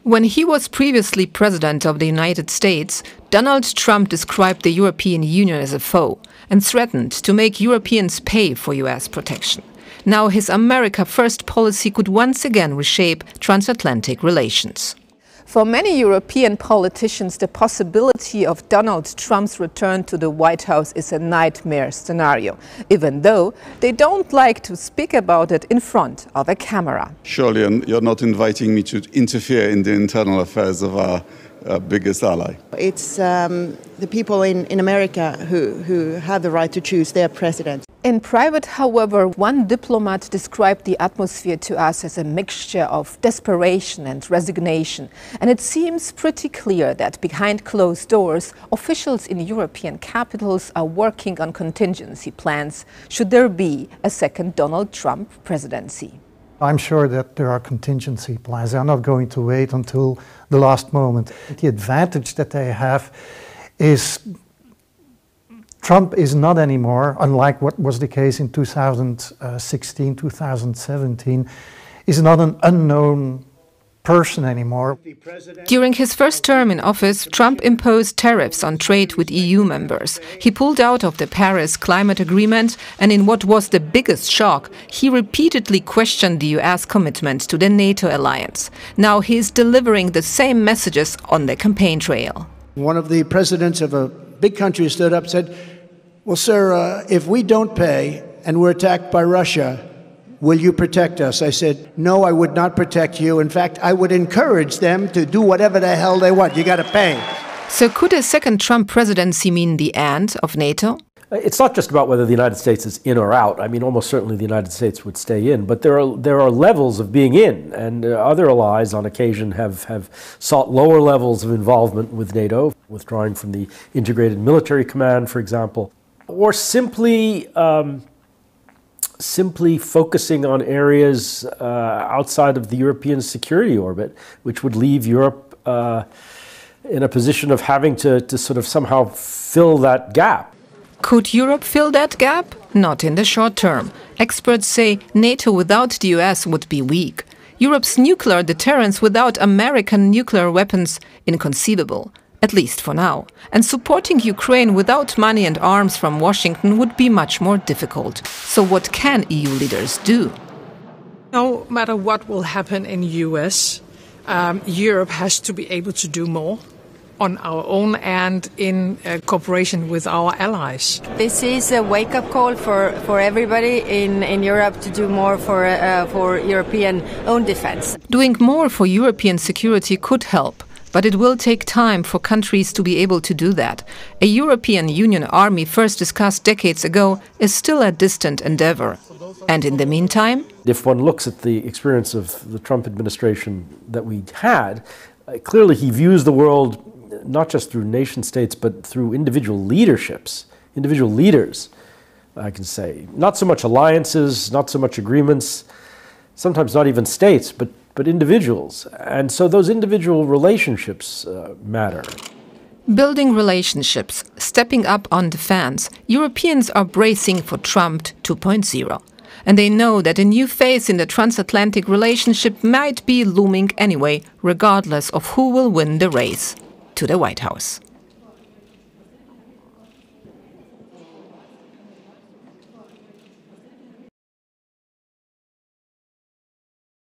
When he was previously president of the United States, Donald Trump described the European Union as a foe and threatened to make Europeans pay for US protection. Now his America First policy could once again reshape transatlantic relations. For many European politicians, the possibility of Donald Trump's return to the White House is a nightmare scenario, even though they don't like to speak about it in front of a camera. Surely you're not inviting me to interfere in the internal affairs of our biggest ally. It's the people in America who have the right to choose their president. In private, however, one diplomat described the atmosphere to us as a mixture of desperation and resignation. And it seems pretty clear that behind closed doors, officials in European capitals are working on contingency plans should there be a second Donald Trump presidency. I'm sure that there are contingency plans. They're not going to wait until the last moment. The advantage that they have is Trump is not anymore, unlike what was the case in 2016, 2017, is not an unknown person anymore. During his first term in office, Trump imposed tariffs on trade with EU members. He pulled out of the Paris Climate Agreement, and in what was the biggest shock, he repeatedly questioned the US commitment to the NATO alliance. Now he is delivering the same messages on the campaign trail. One of the presidents of a big country stood up and said, "Well, sir, if we don't pay and we're attacked by Russia, will you protect us?" I said, "No, I would not protect you. In fact, I would encourage them to do whatever the hell they want. You got to pay." So could a second Trump presidency mean the end of NATO? It's not just about whether the United States is in or out. I mean, almost certainly the United States would stay in, but there are levels of being in, and other allies on occasion have sought lower levels of involvement with NATO, withdrawing from the integrated military command, for example, or simply focusing on areas outside of the European security orbit, which would leave Europe in a position of having to sort of somehow fill that gap. Could Europe fill that gap? Not in the short term. Experts say NATO without the US would be weak. Europe's nuclear deterrence without American nuclear weapons inconceivable, at least for now. And supporting Ukraine without money and arms from Washington would be much more difficult. So what can EU leaders do? No matter what will happen in the US, Europe has to be able to do more on our own and in cooperation with our allies. This is a wake-up call for everybody in Europe to do more for European own defense. Doing more for European security could help, but it will take time for countries to be able to do that. A European Union army first discussed decades ago is still a distant endeavor. And in the meantime? If one looks at the experience of the Trump administration that we had, clearly he views the world not just through nation states, but through individual leaderships, individual leaders, I can say. Not so much alliances, not so much agreements, sometimes not even states, but individuals. And so those individual relationships matter. Building relationships, stepping up on defense, Europeans are bracing for Trump 2.0. And they know that a new phase in the transatlantic relationship might be looming anyway, regardless of who will win the race to the White House.